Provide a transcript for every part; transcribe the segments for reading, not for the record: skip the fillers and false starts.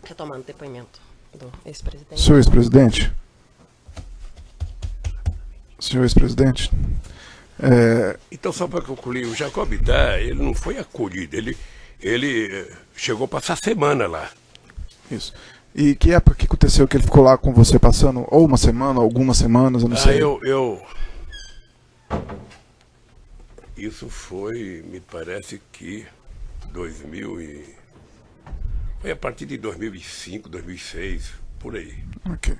Retomando o depoimento do ex-presidente. Senhor ex-presidente? Senhor ex-presidente? Então, só para concluir, o Jacob Bittar, ele não foi acolhido, ele chegou a passar semana lá. Isso. E que época que aconteceu que ele ficou lá com você passando, ou uma semana, ou algumas semanas, eu não sei. Isso foi, me parece que 2000 e... Foi a partir de 2005, 2006, por aí. Ok.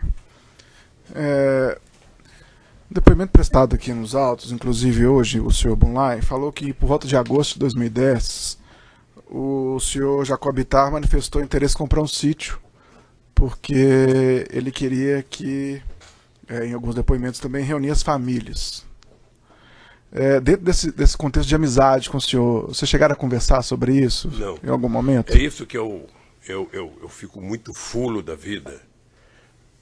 Depoimento prestado aqui nos autos, inclusive hoje, o senhor Bunlai falou que por volta de agosto de 2010, o senhor Jacob Bittar manifestou interesse em comprar um sítio, porque ele queria que, em alguns depoimentos também, reunir as famílias. Dentro desse contexto de amizade com o senhor, vocês chegaram a conversar sobre isso? Não. Em algum momento? É isso que eu fico muito fulo da vida,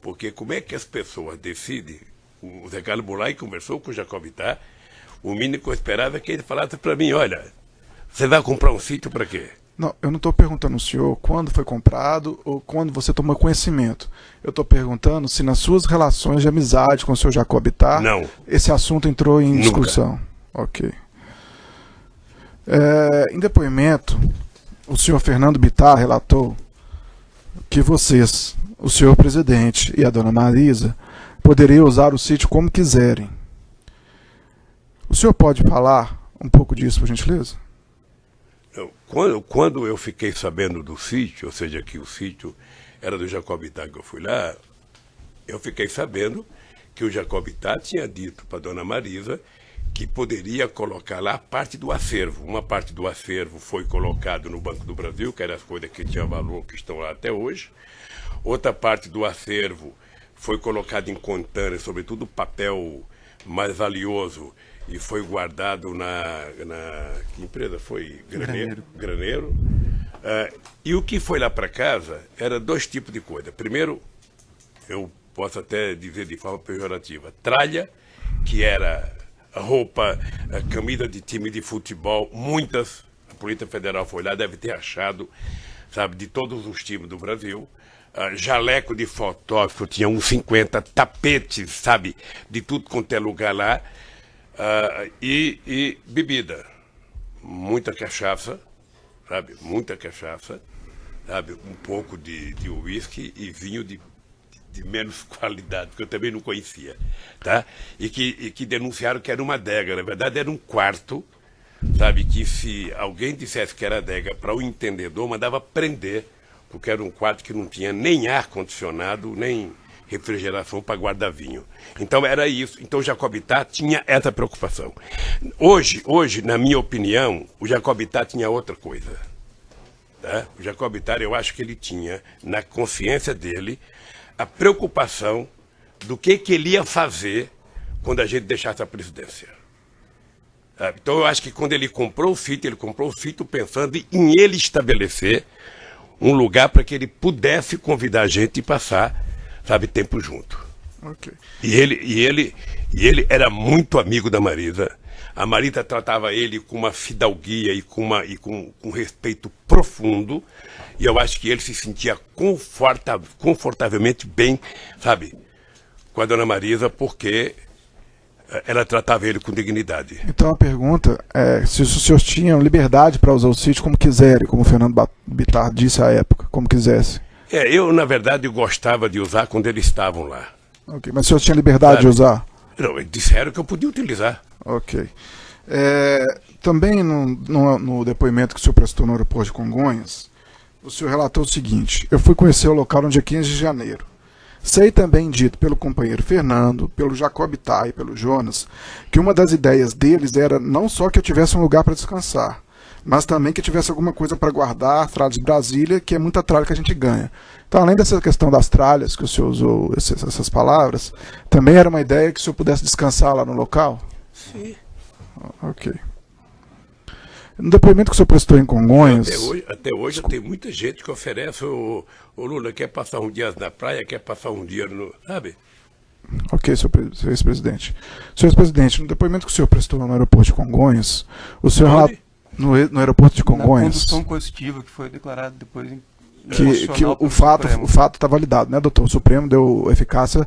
porque como é que as pessoas decidem? O Zé Carlos Bunlai conversou com o Jacob Bittar, o mínimo que eu esperava é que ele falasse para mim, olha, você vai comprar um sítio para quê? Não, eu não estou perguntando ao senhor quando foi comprado ou quando você tomou conhecimento. Eu estou perguntando se nas suas relações de amizade com o senhor Jacob Bittar, não, esse assunto entrou em discussão. Ok. Em depoimento, o senhor Fernando Bittar relatou que vocês, o senhor presidente e a dona Marisa, poderiam usar o sítio como quiserem. O senhor pode falar um pouco disso, por gentileza? Quando eu fiquei sabendo do sítio, ou seja, que o sítio era do Jacob Bittar, que eu fui lá, eu fiquei sabendo que o Jacob Bittar tinha dito para a dona Marisa que poderia colocar lá parte do acervo. Uma parte do acervo foi colocado no Banco do Brasil, que eram as coisas que tinham valor, que estão lá até hoje. Outra parte do acervo foi colocada em contêiner, sobretudo papel mais valioso, e foi guardado que empresa foi? Graneiro. E o que foi lá para casa era dois tipos de coisa. Primeiro, eu posso até dizer de forma pejorativa, tralha, que era roupa, camisa de time de futebol, muitas, a Polícia Federal foi lá, deve ter achado, sabe, de todos os times do Brasil. Jaleco de fotógrafo, tinha uns 50 tapetes, sabe, de tudo quanto é lugar lá, e bebida, muita cachaça, sabe, um pouco de uísque e vinho de menos qualidade, que eu também não conhecia, tá? E que denunciaram que era uma adega, na verdade era um quarto, sabe, que se alguém dissesse que era adega para o entendedor, mandava prender, porque era um quarto que não tinha nem ar-condicionado, nem refrigeração para guardar vinho. Então era isso. Então o Jacob Bittar tinha essa preocupação. Hoje, na minha opinião, o Jacob Bittar tinha outra coisa. Tá? O Jacob Bittar, eu acho que ele tinha, na consciência dele, a preocupação do que ele ia fazer quando a gente deixasse a presidência. Tá? Então eu acho que quando ele comprou o sítio pensando em ele estabelecer um lugar para que ele pudesse convidar a gente e passar, sabe, tempo junto. Okay. E ele era muito amigo da Marisa. A Marisa tratava ele com uma fidalguia e com respeito profundo. E eu acho que ele se sentia confortavelmente bem, sabe, com a dona Marisa, porque ela tratava ele com dignidade. Então a pergunta é se os senhores tinham liberdade para usar o sítio como quiserem, como o Fernando Bittar disse à época, como quisesse. Eu, na verdade, gostava de usar quando eles estavam lá. Ok, mas os senhores tinham liberdade, sabe, de usar? Não, eles disseram que eu podia utilizar. Ok. Também no depoimento que o senhor prestou no aeroporto de Congonhas, o senhor relatou o seguinte: eu fui conhecer o local no dia 15 de janeiro. Sei também dito pelo companheiro Fernando, pelo Jacob Bittar e pelo Jonas, que uma das ideias deles era não só que eu tivesse um lugar para descansar, mas também que eu tivesse alguma coisa para guardar, tralhas de Brasília, que é muita tralha que a gente ganha. Então, além dessa questão das tralhas, que o senhor usou essas palavras, também era uma ideia que o senhor pudesse descansar lá no local? Sim. Ok. No depoimento que o senhor prestou em Congonhas... Até hoje tem muita gente que oferece, o Lula quer passar um dia na praia, quer passar um dia no... Sabe? Ok, senhor ex-presidente. Senhor ex-presidente, no depoimento que o senhor prestou no aeroporto de Congonhas, o senhor... No aeroporto de Congonhas... Na condução coercitiva que foi declarada depois que o fato está validado, né, doutor? O Supremo deu eficácia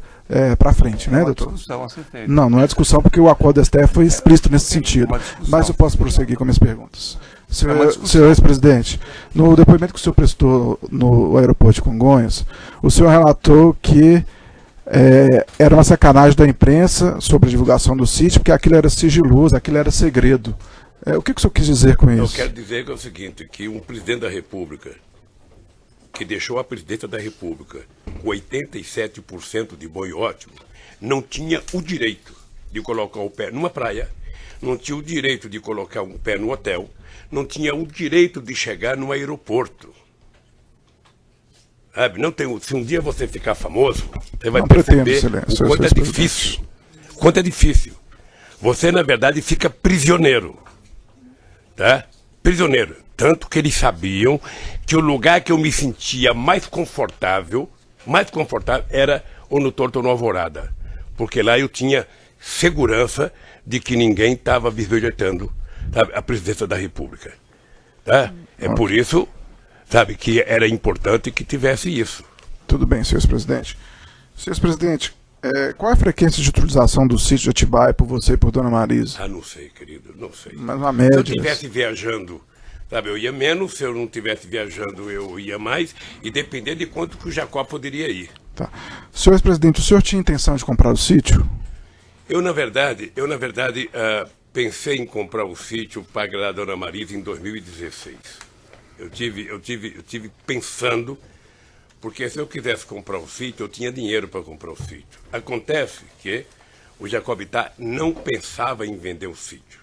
para frente, né, doutor? Discussão a ser feita. Não é discussão, porque o acordo da STF foi explícito nesse sentido. Mas eu posso prosseguir com minhas perguntas. Senhor ex-presidente, no depoimento que o senhor prestou no aeroporto de Congonhas, o senhor relatou que era uma sacanagem da imprensa sobre a divulgação do sítio, porque aquilo era sigiloso, aquilo era segredo. O que o senhor quis dizer com isso? Eu quero dizer que é o seguinte, que um presidente da República, que deixou a presidência da República com 87% de bom e ótimo, não tinha o direito de colocar o pé numa praia, não tinha o direito de colocar um pé no hotel, não tinha o direito de chegar no aeroporto. Sabe? Se um dia você ficar famoso, você vai perceber o quanto é difícil. Quanto é difícil. Você, na verdade, fica prisioneiro. Tá? Prisioneiro. Tanto que eles sabiam que o lugar que eu me sentia mais confortável era ou no Torto ou no Alvorada. Porque lá eu tinha segurança de que ninguém estava bisbilhotando, sabe, a presidência da República. Tá? É por isso, sabe, que era importante que tivesse isso. Tudo bem, senhor ex-presidente. Senhor ex-presidente, qual é a frequência de utilização do sítio de Atibaia por você e por Dona Marisa? Não sei, querido, não sei. Mas uma média. Se eu estivesse viajando, sabe, eu ia menos. Se eu não estivesse viajando, eu ia mais. E dependendo de quanto que o Jacó poderia ir. Tá. Senhor ex-presidente, o senhor tinha intenção de comprar o sítio? Eu, na verdade, pensei em comprar o sítio para agradar a Dona Marisa em 2016. Eu tive pensando, porque se eu quisesse comprar o sítio, eu tinha dinheiro para comprar o sítio. Acontece que o Jacobitá não pensava em vender o sítio.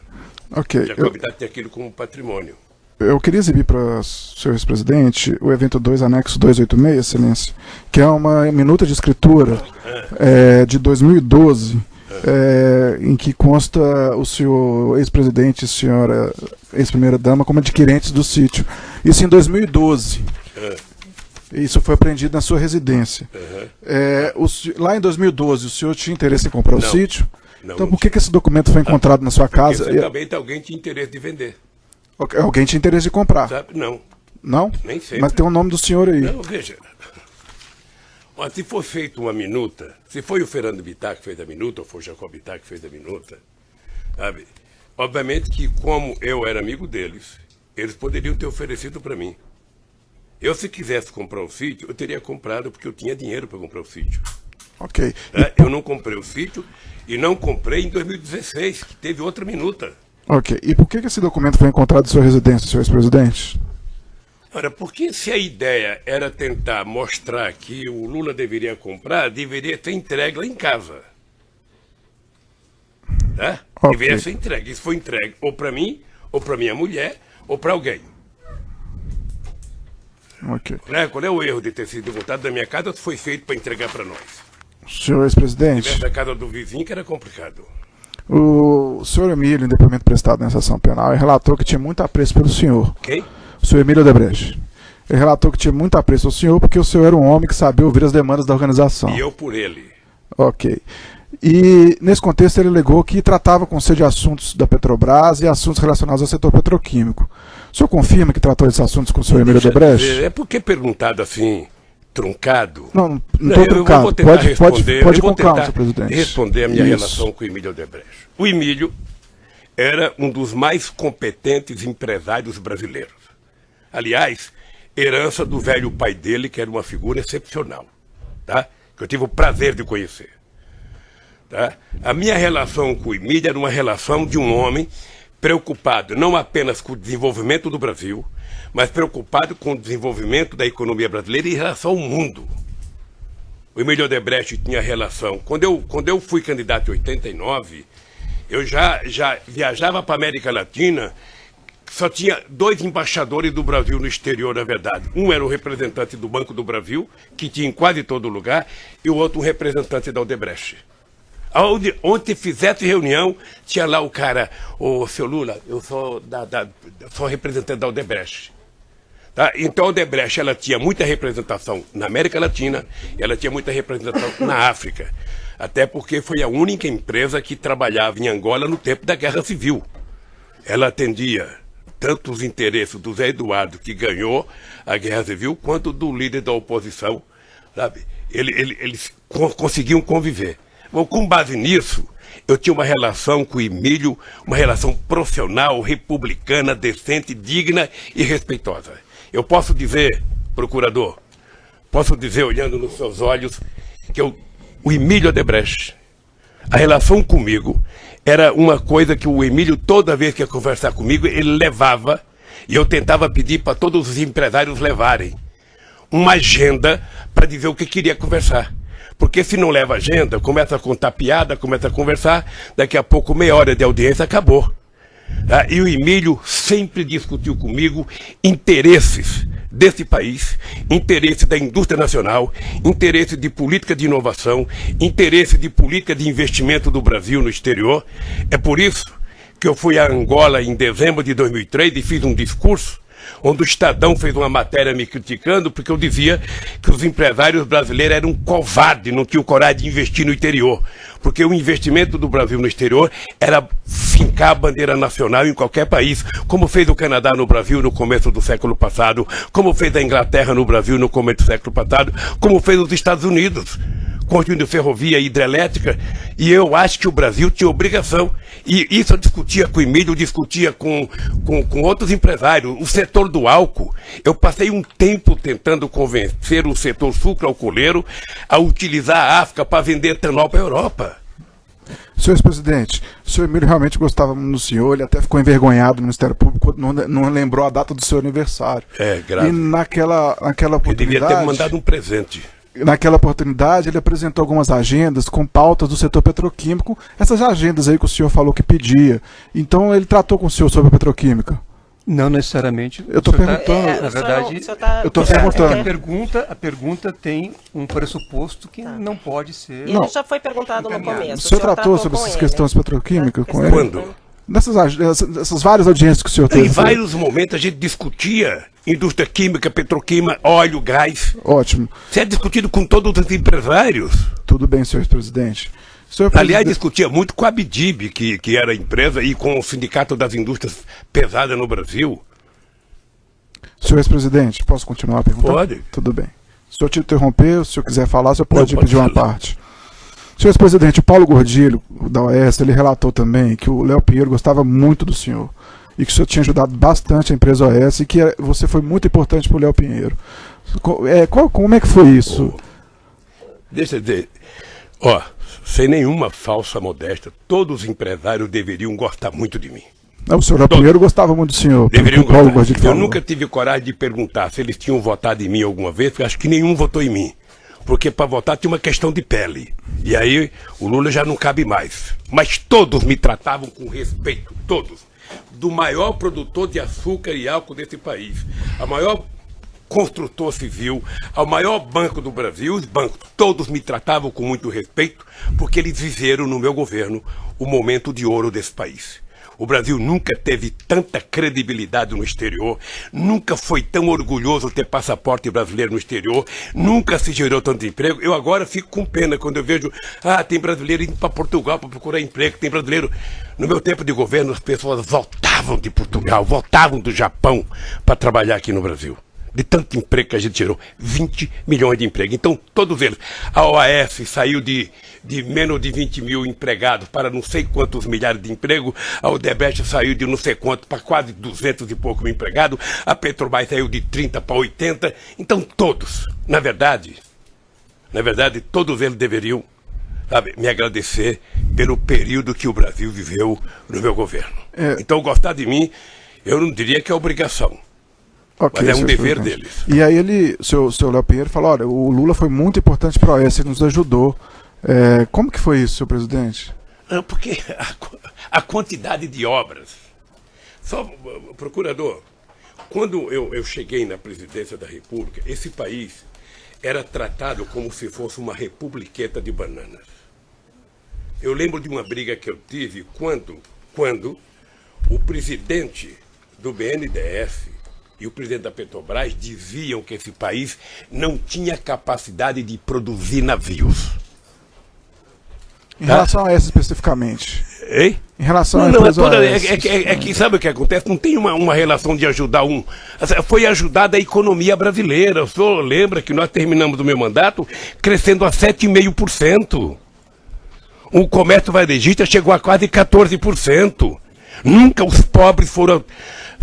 Ok. O Jacobitá tinha aquilo como patrimônio. Eu queria exibir para o senhor ex-presidente o evento 2, anexo 286, excelência, que é uma minuta de escritura de 2012, em que consta o senhor ex-presidente e a senhora ex-primeira-dama como adquirentes do sítio. Isso em 2012. Isso foi apreendido na sua residência. Lá em 2012, o senhor tinha interesse em comprar o sítio? Não, então por que esse documento foi encontrado na sua casa? Porque também alguém tinha interesse de vender. Alguém tinha interesse de comprar? Sabe? Não. Não? Nem sei. Mas tem o nome do senhor aí. Não, veja. Se for feita uma minuta, se foi o Fernando Bittar que fez a minuta, ou foi o Jacob Bittar que fez a minuta, sabe? Obviamente que, como eu era amigo deles, eles poderiam ter oferecido para mim. Eu, se quisesse comprar o sítio, eu teria comprado, porque eu tinha dinheiro para comprar o sítio. Ok. Eu não comprei o sítio e não comprei em 2016, que teve outra minuta. Ok. E por que esse documento foi encontrado em sua residência, senhor ex-presidente? Ora, porque se a ideia era tentar mostrar que o Lula deveria comprar, deveria ser entregue lá em casa. Tá? Okay. Deveria ser entregue. Isso foi entregue ou para mim, ou para minha mulher, ou para alguém. Ok. Qual é o erro de ter sido voltado da minha casa? Foi feito para entregar para nós. Senhor ex-presidente. Se tivesse a casa do vizinho, que era complicado. O senhor Emílio, em depoimento prestado nessa ação penal, relatou que tinha muito apreço pelo senhor. Quem? O senhor Emílio Odebrecht. Ele relatou que tinha muito apreço ao senhor porque o senhor era um homem que sabia ouvir as demandas da organização. E eu por ele. Ok. E, nesse contexto, ele alegou que tratava com você de assuntos da Petrobras e assuntos relacionados ao setor petroquímico. O senhor confirma que tratou desses assuntos com o senhor Emílio Odebrecht? É porque perguntado assim, truncado. Não estou truncado. Pode com calma, senhor presidente. Responder a minha relação com o Emílio Odebrecht. O Emílio era um dos mais competentes empresários brasileiros. Aliás, herança do velho pai dele, que era uma figura excepcional, tá? Que eu tive o prazer de conhecer. Tá? A minha relação com o Emílio era uma relação de um homem preocupado não apenas com o desenvolvimento do Brasil, mas preocupado com o desenvolvimento da economia brasileira em relação ao mundo. O Emílio Odebrecht tinha relação. Quando eu fui candidato em 89, eu já viajava para a América Latina. Só tinha 2 embaixadores do Brasil no exterior, na verdade. Um era o representante do Banco do Brasil, que tinha em quase todo lugar, e o outro um representante da Odebrecht. Onde fizesse reunião, tinha lá o cara, seu Lula, eu sou representante da Odebrecht. Tá? Então a Odebrecht, ela tinha muita representação na América Latina, e ela tinha muita representação na África. Até porque foi a única empresa que trabalhava em Angola no tempo da Guerra Civil. Ela atendia tanto os interesses do Zé Eduardo, que ganhou a Guerra Civil, quanto do líder da oposição, sabe? Eles conseguiam conviver. Bom, com base nisso, eu tinha uma relação com o Emílio, uma relação profissional, republicana, decente, digna e respeitosa. Eu posso dizer, procurador, posso dizer, olhando nos seus olhos, que o Emílio Odebrecht, a relação comigo era uma coisa que o Emílio, toda vez que ia conversar comigo, ele levava, e eu tentava pedir para todos os empresários levarem uma agenda para dizer o que queria conversar. Porque se não leva agenda, começa a contar piada, começa a conversar, daqui a pouco meia hora de audiência acabou. E o Emílio sempre discutiu comigo interesses desse país, interesse da indústria nacional, interesse de política de inovação, interesse de política de investimento do Brasil no exterior. É por isso que eu fui a Angola em dezembro de 2003 e fiz um discurso onde o Estadão fez uma matéria me criticando porque eu dizia que os empresários brasileiros eram covardes, não tinham coragem de investir no interior. Porque o investimento do Brasil no exterior era fincar a bandeira nacional em qualquer país, como fez o Canadá no Brasil no começo do século passado, como fez a Inglaterra no Brasil no começo do século passado, como fez os Estados Unidos, construindo ferrovia hidrelétrica, e eu acho que o Brasil tinha obrigação. E isso eu discutia com o Emílio, discutia com outros empresários, o setor do álcool. Eu passei um tempo tentando convencer o setor sucroalcooleiro a utilizar a África para vender etanol para a Europa. Senhor ex-presidente, o senhor Emílio realmente gostava muito do senhor, ele até ficou envergonhado no Ministério Público, não lembrou a data do seu aniversário. É, grave. E naquela oportunidade... Ele devia ter mandado um presente. Naquela oportunidade, ele apresentou algumas agendas com pautas do setor petroquímico, essas agendas aí que o senhor falou que pedia. Então, ele tratou com o senhor sobre a petroquímica? Não necessariamente. Eu estou perguntando. Na verdade, eu estou perguntando. A pergunta tem um pressuposto que não pode ser... Ele já foi perguntado no começo. O senhor tratou sobre essas questões petroquímicas com ele? Quando? Nessas várias audiências que o senhor teve. Em vários momentos a gente discutia indústria química, petroquímica, óleo, gás. Ótimo. Isso é discutido com todos os empresários. Tudo bem, senhor presidente. Aliás, discutia muito com a Abdib, que era a empresa, e com o Sindicato das Indústrias Pesadas no Brasil. Senhor ex-presidente, posso continuar a perguntar? Pode. Tudo bem. Se eu te interromper, se o senhor quiser falar, o senhor pode pedir uma falar. parte. Senhor ex-presidente, o Paulo Gordilho, da OAS, ele relatou também que o Léo Pinheiro gostava muito do senhor e que o senhor tinha ajudado bastante a empresa OAS e que você foi muito importante para o Léo Pinheiro. Como é que foi isso? Deixa eu dizer, sem nenhuma falsa modéstia, todos os empresários deveriam gostar muito de mim. Não, o senhor Léo Pinheiro gostava muito do senhor. Deveriam Paulo gostar. Gordilho Eu falou. nunca tive coragem de perguntar se eles tinham votado em mim alguma vez, porque acho que nenhum votou em mim. Porque para votar tinha uma questão de pele. E aí o Lula já não cabe mais. Mas todos me tratavam com respeito, todos. Do maior produtor de açúcar e álcool desse país, a maior construtor civil, ao maior banco do Brasil, os bancos, todos me tratavam com muito respeito, porque eles viveram no meu governo o momento de ouro desse país. O Brasil nunca teve tanta credibilidade no exterior, nunca foi tão orgulhoso ter passaporte brasileiro no exterior, nunca se gerou tanto emprego. Eu agora fico com pena quando eu vejo, tem brasileiro indo para Portugal para procurar emprego, tem brasileiro... No meu tempo de governo, as pessoas voltavam de Portugal, voltavam do Japão para trabalhar aqui no Brasil. De tanto emprego que a gente tirou, 20 milhões de empregos. Então, todos eles. A OAS saiu de menos de 20 mil empregados para não sei quantos milhares de empregos. A Odebrecht saiu de não sei quanto para quase 200 e pouco mil empregados. A Petrobras saiu de 30 para 80. Então, todos, na verdade, todos eles deveriam, me agradecer pelo período que o Brasil viveu no meu governo. Então, gostar de mim, eu não diria que é obrigação. Okay, mas é um dever deles. E aí o seu Léo Pinheiro falou, olha, o Lula foi muito importante para a OAS, ele nos ajudou. Como que foi isso, senhor presidente? Porque a quantidade de obras. Só, procurador, quando eu cheguei na presidência da República, esse país era tratado como se fosse uma republiqueta de bananas. Eu lembro de uma briga que eu tive quando o presidente do BNDES e o presidente da Petrobras diziam que esse país não tinha capacidade de produzir navios. Em relação a essa especificamente? Hein? Em relação Não, à não, empresa é que sabe o que acontece? Não tem uma relação de ajudar um. Foi ajudada a economia brasileira. O senhor lembra que nós terminamos o meu mandato crescendo a 7,5%. O comércio varejista chegou a quase 14%. Nunca os pobres foram.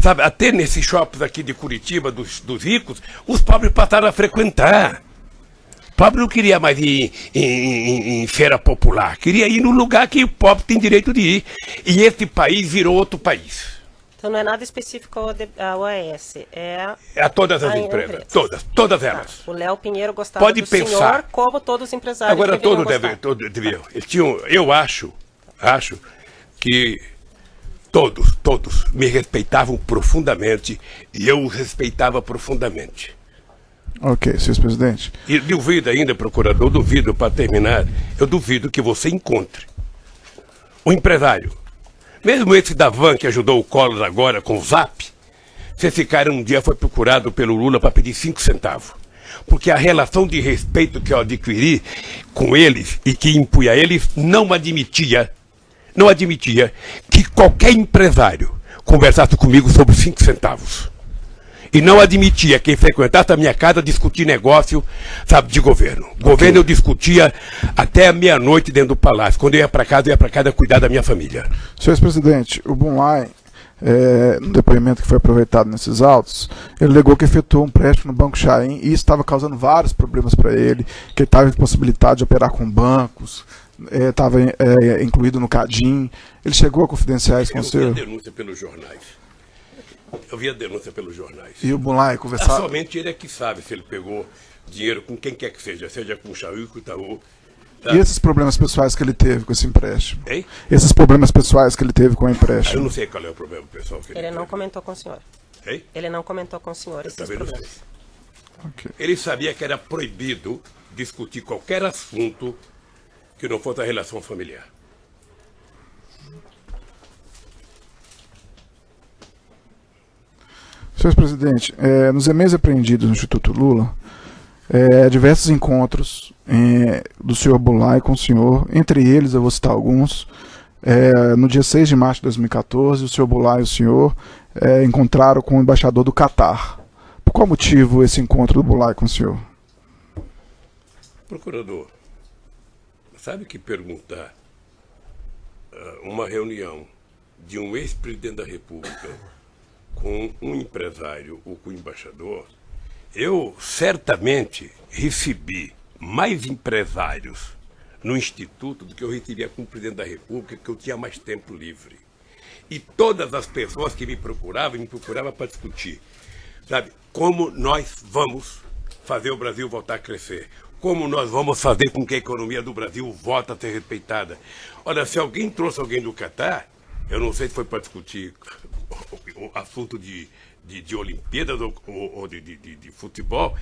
Sabe, até nesses shoppings aqui de Curitiba, dos ricos, os pobres passaram a frequentar. O pobre não queria mais ir em feira popular, queria ir no lugar que o pobre tem direito de ir. E esse país virou outro país. Então não é nada específico à OAS, é A todas as empresas, todas elas. O Léo Pinheiro gostava Pode do pensar. senhor, como todos os empresários. Agora deveriam todos gostar. deviam. Eles tinham, eu acho que todos me respeitavam profundamente e eu os respeitava profundamente. Ok, senhor presidente. E duvido ainda, procurador, duvido, para terminar, eu duvido que você encontre um empresário, mesmo esse da Van que ajudou o Collor agora com o Zap, se esse cara um dia foi procurado pelo Lula para pedir 5 centavos. Porque a relação de respeito que eu adquiri com eles e que impunha a eles não admitia que qualquer empresário conversasse comigo sobre 5 centavos. E não admitia quem frequentasse a minha casa discutir negócio, sabe, de governo. Governo eu discutia até a meia-noite dentro do palácio. Quando eu ia para casa cuidar da minha família. Senhor presidente, o Bunlai, no depoimento que foi aproveitado nesses autos, ele alegou que efetuou um empréstimo no Banco Chain e isso estava causando vários problemas para ele, que ele estava impossibilitado de operar com bancos, estava incluído no CADIM. Ele chegou a confidenciar isso com o senhor? Eu vi a denúncia pelos jornais. E o Bunlai conversava... Somente ele é que sabe se ele pegou dinheiro com quem quer que seja com o Chain, com o Itaú. Tá? E esses problemas pessoais que ele teve com esse empréstimo? Hein? Esses problemas pessoais que ele teve com o empréstimo? Eu não sei qual é o problema pessoal que ele Ele não teve. comentou com o senhor. Hein? Ele não comentou com o senhor esses Também não sei. problemas. Ok. Ele sabia que era proibido discutir qualquer assunto que não fosse a relação familiar. Senhor presidente, nos e-mails apreendidos no Instituto Lula, diversos encontros do senhor Bunlai com o senhor, entre eles eu vou citar alguns. No dia 6 de março de 2014, o senhor Bunlai e o senhor encontraram com o embaixador do Catar. Por qual motivo esse encontro do Bunlai com o senhor? Procurador, sabe que perguntar uma reunião de um ex-presidente da República com um empresário ou com um embaixador, eu certamente recebi mais empresários no Instituto do que eu recebia com o presidente da República, que eu tinha mais tempo livre. E todas as pessoas que me procuravam para discutir, sabe, como nós vamos fazer o Brasil voltar a crescer, como nós vamos fazer com que a economia do Brasil volte a ser respeitada. Olha, se alguém trouxe alguém do Catar, eu não sei se foi para discutir o assunto de Olimpíadas ou de futebol,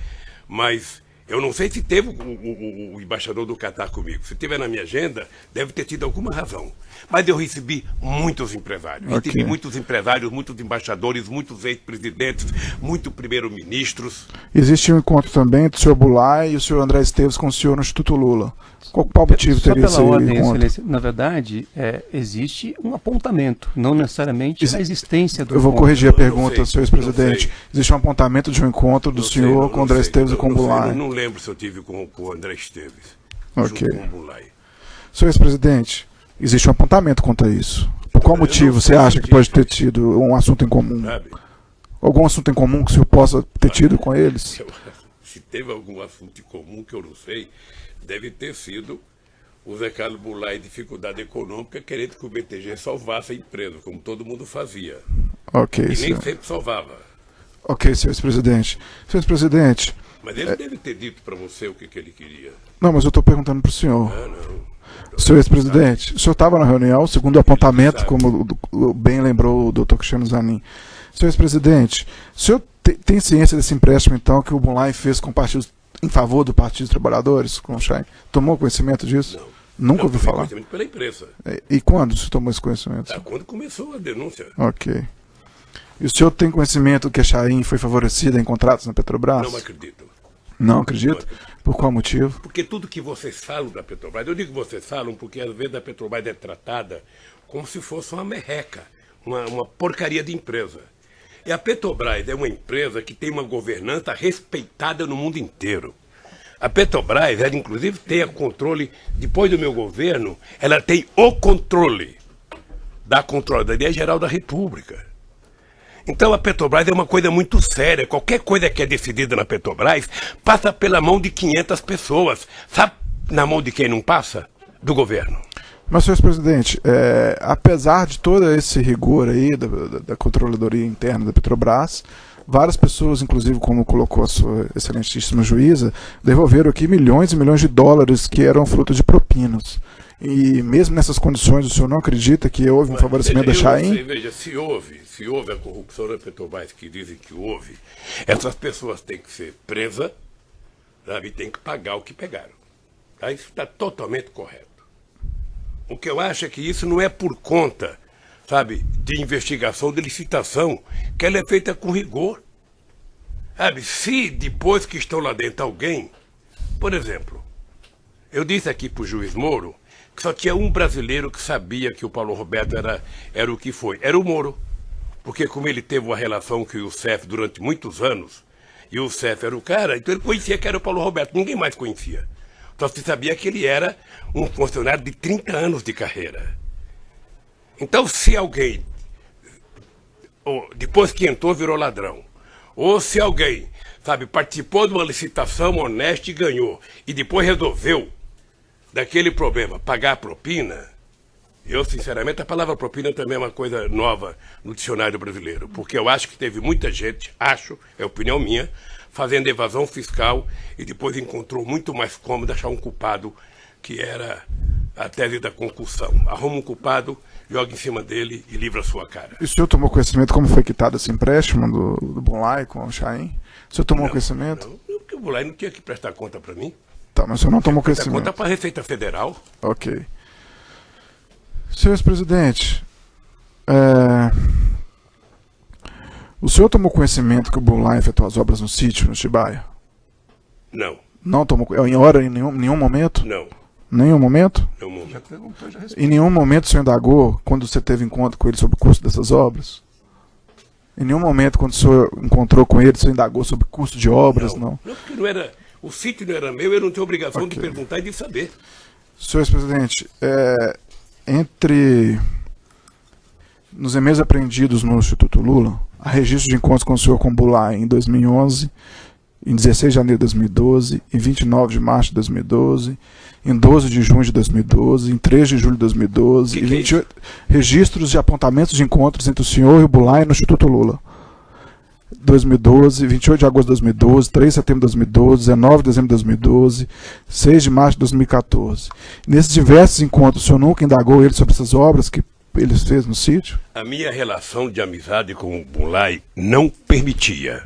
mas eu não sei se teve o embaixador do Catar comigo. Se tiver na minha agenda, deve ter tido alguma razão. Mas eu recebi muitos empresários. Okay. Recebi muitos empresários, muitos embaixadores, muitos ex-presidentes, muitos primeiros-ministros. Existe um encontro também do senhor Bunlai e o senhor André Esteves com o senhor no Instituto Lula. Qual motivo teria esse Só pela ordem, encontro? excelência, na verdade, existe um apontamento, não necessariamente a existência do Eu vou encontro. corrigir a Eu não pergunta, sei, senhor não ex-presidente. sei. Existe um apontamento de um encontro do senhor com o André Esteves e com o Bunlai. Não lembro se eu tive com o André Esteves. Ok. Junto com o Bunlai. Senhor ex-presidente, existe um apontamento quanto a isso. Por qual Eu motivo não você sei acha se que pode tive. ter tido um assunto em comum? Sabe? Algum assunto em comum que o senhor possa ter tido com eles? Se teve algum assunto em comum que eu não sei, deve ter sido o Zé Carlos Bunlai, dificuldade econômica, querendo que o BTG salvasse a empresa, como todo mundo fazia. Ok, E nem senhor. sempre salvava. Ok, senhor ex-presidente. Senhor ex-presidente, Mas ele deve ter dito para você o que ele queria. não, mas eu estou perguntando para o senhor. Ah, não. Senhor ex-presidente, o senhor estava na reunião, segundo o apontamento, sabe. como bem lembrou o doutor Cristiano Zanin. Senhor ex-presidente, o senhor tem ciência desse empréstimo, então, que o Bunlai fez com partidos em favor do Partido dos Trabalhadores, com o Chain? Tomou conhecimento disso? Não. Nunca Eu ouviu tomei falar? conhecimento pela imprensa. E quando você tomou esse conhecimento? Tá, quando começou a denúncia. Ok. E o senhor tem conhecimento que a Chain foi favorecida em contratos na Petrobras? Não acredito. Não acredito? Por qual motivo? Porque tudo que vocês falam da Petrobras, eu digo que vocês falam porque às vezes a Petrobras é tratada como se fosse uma merreca, uma porcaria de empresa. E a Petrobras é uma empresa que tem uma governança respeitada no mundo inteiro. A Petrobras, ela inclusive tem o controle, depois do meu governo, ela tem o controle da Controladoria Geral da República. Então a Petrobras é uma coisa muito séria. Qualquer coisa que é decidida na Petrobras passa pela mão de 500 pessoas. Sabe na mão de quem não passa? Do governo. Mas, senhor presidente, apesar de todo esse rigor aí da controladoria interna da Petrobras, várias pessoas, inclusive como colocou a sua excelentíssima juíza, devolveram aqui milhões e milhões de dólares que eram fruto de propinas. E mesmo nessas condições, o senhor não acredita que houve um favorecimento da Chaim? Veja, se houve a corrupção da Petrobras, que dizem que houve, essas pessoas têm que ser presas, sabe, e têm que pagar o que pegaram. Tá? Isso está totalmente correto. O que eu acho é que isso não é por conta, sabe, de investigação, de licitação, que ela é feita com rigor. Sabe, se depois que estão lá dentro alguém, por exemplo, eu disse aqui para o juiz Moro que só tinha um brasileiro que sabia que o Paulo Roberto era o que foi, era o Moro. Porque como ele teve uma relação com o Youssef durante muitos anos, e o Youssef era o cara, então ele conhecia que era o Paulo Roberto, ninguém mais conhecia. Só se sabia que ele era um funcionário de 30 anos de carreira. Então se alguém, depois que entrou, virou ladrão, ou se alguém, sabe, participou de uma licitação honesta e ganhou, e depois resolveu daquele problema pagar a propina, eu, sinceramente, a palavra propina também é uma coisa nova no dicionário brasileiro, porque eu acho que teve muita gente, é opinião minha, fazendo evasão fiscal e depois encontrou muito mais cômodo achar um culpado, que era a tese da concussão. Arruma um culpado, joga em cima dele e livra a sua cara. E o senhor tomou conhecimento como foi quitado esse empréstimo do Bunlai com o Chaim? O senhor tomou conhecimento? Não, porque o Bunlai não tinha que prestar conta para mim. Tá, mas o senhor não tomou Prestar conhecimento. conta para a Receita Federal. Ok. Senhor ex-presidente, o senhor tomou conhecimento que o Bunlai efetuou as obras no sítio, no Atibaia? Não, Não tomou em nenhum momento? não, Nenhum momento? não, momento. Já perguntou, já respondeu. Em nenhum momento o senhor indagou, quando você teve encontro com ele, sobre o custo dessas obras? Em nenhum momento, quando o senhor encontrou com ele, o senhor indagou sobre o custo de obras? Não. Não, porque não era, o sítio não era meu, eu não tenho obrigação de perguntar e de saber. Senhor ex-presidente, nos e-mails apreendidos no Instituto Lula, há registro de encontros com o senhor com o Bunlai em 2011, em 16 de janeiro de 2012, em 29 de março de 2012, em 12 de junho de 2012, em 3 de julho de 2012, e 28 registros de apontamentos de encontros entre o senhor e o Bunlai no Instituto Lula. 2012, 28 de agosto de 2012, 3 de setembro de 2012, 19 de dezembro de 2012, 6 de março de 2014. Nesses diversos encontros, o senhor nunca indagou ele sobre essas obras que ele fez no sítio? A minha relação de amizade com o Bunlai não permitia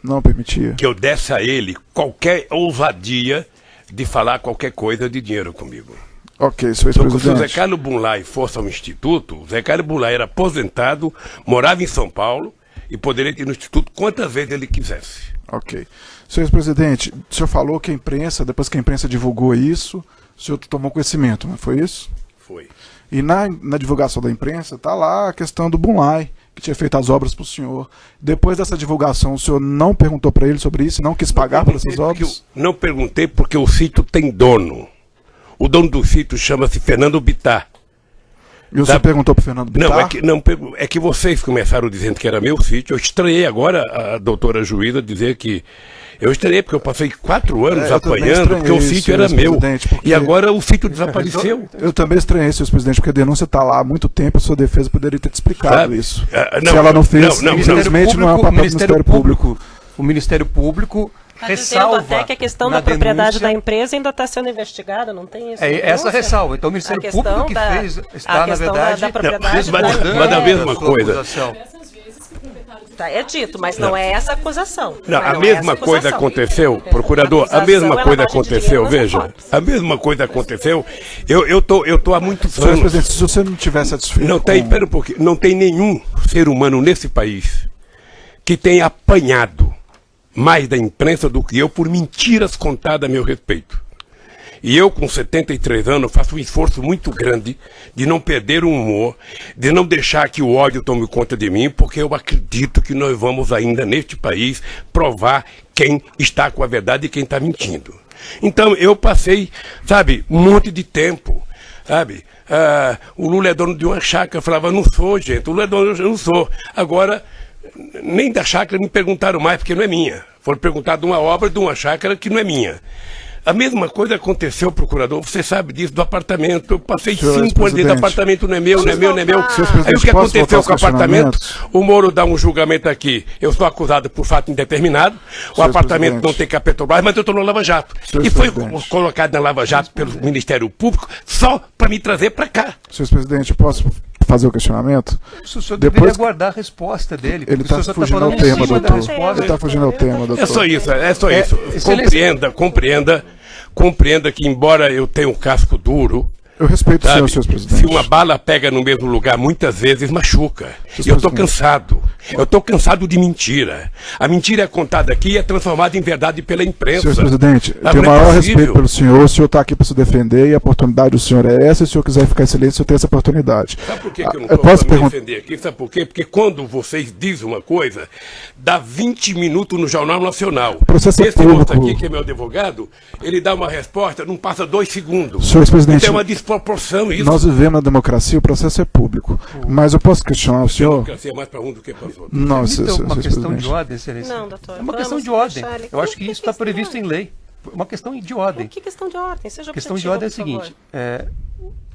Não permitia. que eu desse a ele qualquer ousadia de falar qualquer coisa de dinheiro comigo. Ok, senhor Então, se o Zé ex-presidente. Carlos Bunlai fosse ao instituto, o Zé Carlos Bunlai era aposentado, morava em São Paulo e poderia ir no instituto quantas vezes ele quisesse. Ok. Senhor ex-presidente, o senhor falou que a imprensa, depois que a imprensa divulgou isso, o senhor tomou conhecimento, não foi isso? Foi. E na divulgação da imprensa está lá a questão do Bunlai, que tinha feito as obras para o senhor. Depois dessa divulgação, o senhor não perguntou para ele sobre isso, não quis pagar por essas obras? Não perguntei porque o sítio tem dono. O dono do sítio chama-se Fernando Bittar. E o senhor perguntou para o Fernando Bittar? É que vocês começaram dizendo que era meu sítio. Eu estranhei agora a doutora juíza dizer que... Eu estranhei porque eu passei 4 anos eu também apanhando porque o estranhei, sítio era senhor meu. presidente, porque- E agora o sítio desapareceu. Eu também estranhei, senhor presidente, porque a denúncia está lá há muito tempo, a sua defesa poderia ter te explicado Sabe? isso. Não, Se ela não fez, não, infelizmente não é um papel do Ministério Público. O Ministério Público Está dizendo ressalva até que a questão na da propriedade denúncia- da empresa ainda está sendo investigada, não tem isso? É essa denúncia? ressalva. Então o Ministério A questão Público que da- fez a está, na questão verdade, da propriedade mas da mesma sua coisa. acusação. Tá, é dito, mas não é essa acusação. Não, a é mesma essa coisa acusação. aconteceu, procurador, a Acusação mesma é coisa lavagem de aconteceu, dinheiro nas veja, reformas. a mesma coisa aconteceu, eu tô há muitos Senhor anos, presidente, se você não estiver satisfeito não tem, com- pera um pouquinho, não tem nenhum ser humano nesse país que tenha apanhado mais da imprensa do que eu por mentiras contadas a meu respeito. E eu, com 73 anos, faço um esforço muito grande de não perder o humor, de não deixar que o ódio tome conta de mim, porque eu acredito que nós vamos ainda, neste país, provar quem está com a verdade e quem está mentindo. Então, eu passei, sabe, um monte de tempo, sabe? O Lula é dono de uma chácara, eu falava, não sou, gente, o Lula é dono, eu não sou. Agora, nem da chácara me perguntaram mais, porque não é minha. Foram perguntar de uma obra, de uma chácara que não é minha. A mesma coisa aconteceu, procurador, você sabe disso, do apartamento. Eu passei 5 anos dentro do apartamento, não é meu, não é meu, não é meu. Aí o que aconteceu com o apartamento? O Moro dá um julgamento aqui. Eu sou acusado por fato indeterminado. O apartamento não tem que a Petrobras, mas eu estou no Lava Jato. E foi colocado na Lava Jato pelo Ministério Público só para me trazer para cá. Senhor presidente, posso fazer o questionamento? O senhor deveria aguardar a resposta dele. Ele está fugindo ao tema, doutor. Ele está fugindo ao tema, doutor. É só isso, é só isso. Compreenda que, embora eu tenha um casco duro, eu respeito o senhor, senhor presidente. Se uma bala pega no mesmo lugar, muitas vezes machuca. E eu estou cansado. Eu estou cansado de mentira. A mentira é contada aqui e é transformada em verdade pela imprensa. Senhor presidente, tenho o maior respeito pelo senhor. O senhor está aqui para se defender e a oportunidade do senhor é essa. Se o senhor quiser ficar em silêncio, o senhor tem essa oportunidade. Sabe por que eu não posso me defender aqui? Sabe por quê? Porque quando vocês dizem uma coisa, dá 20 minutos no Jornal Nacional. Esse moço aqui, que é meu advogado, ele dá uma resposta, não passa 2 segundos. Senhor presidente, então é uma desproporção isso. Nós vivemos na democracia, o processo é público. Mas eu posso questionar o senhor? A democracia é mais para um do que para os outros. Não, uma questão de ordem, excelência. Não, doutor. É uma questão de ordem. Eu acho que isso está previsto em lei. Uma questão de ordem. Que questão de ordem? Seja a questão de ordem é a seguinte.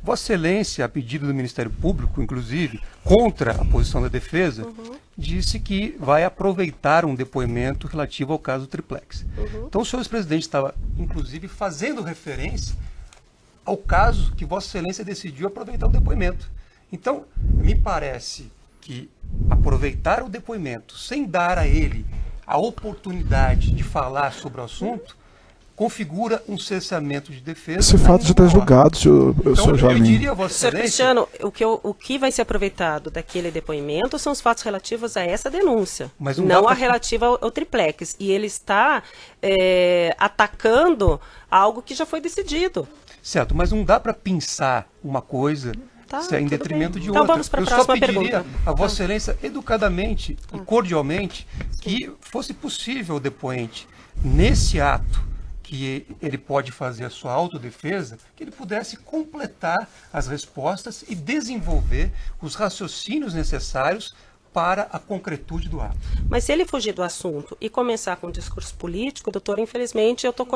Vossa Excelência, a pedido do Ministério Público, inclusive, contra a posição da defesa, disse que vai aproveitar um depoimento relativo ao caso Triplex. Então o senhor presidente estava, inclusive, fazendo referência ao caso que Vossa Excelência decidiu aproveitar o depoimento. Então, me parece que aproveitar o depoimento sem dar a ele a oportunidade de falar sobre o assunto configura um cessamento de defesa. Esse fato já está julgado, senhor eu diria a Vossa Excelência... Senhor Cristiano, o que vai ser aproveitado daquele depoimento são os fatos relativos a essa denúncia, mas não a relativa ao Triplex. E ele está atacando algo que já foi decidido. Certo, mas não dá para pensar uma coisa em detrimento de outra. Então vamos para a próxima pergunta. Eu só pediria a Vossa Excelência, educadamente e cordialmente, que fosse possível o depoente, nesse ato que ele pode fazer a sua autodefesa, que ele pudesse completar as respostas e desenvolver os raciocínios necessários para a concretude do ato. Mas se ele fugir do assunto e começar com um discurso político, doutor, infelizmente eu estou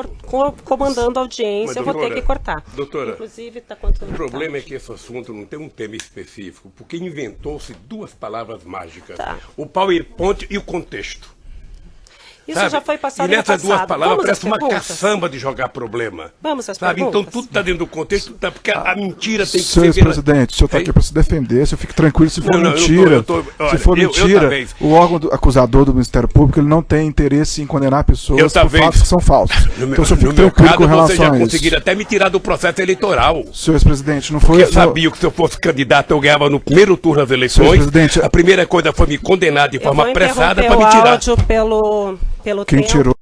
comandando a audiência, eu vou ter que cortar. Doutora, inclusive, o problema é que esse assunto não tem um tema específico, porque inventou-se 2 palavras mágicas, o PowerPoint e o contexto. Isso já foi passado e nessas no passado. 2 palavras parece uma caçamba de jogar problema. Vamos às perguntas. Então tudo está dentro do contexto, porque a mentira tem que ser... Senhor presidente, o senhor está aqui para se defender, o senhor fique tranquilo, se for mentira, se for mentira, o órgão acusador do Ministério Público ele não tem interesse em condenar pessoas por fatos que são falsos. Então o senhor fique tranquilo com relação a isso. Vocês já conseguiram até me tirar do processo eleitoral. Senhor presidente, não foi... Porque eu sabia que se eu fosse candidato eu ganhava no primeiro turno das eleições. A primeira coisa foi me condenar de forma apressada para me tirar. Pelo Quem tirou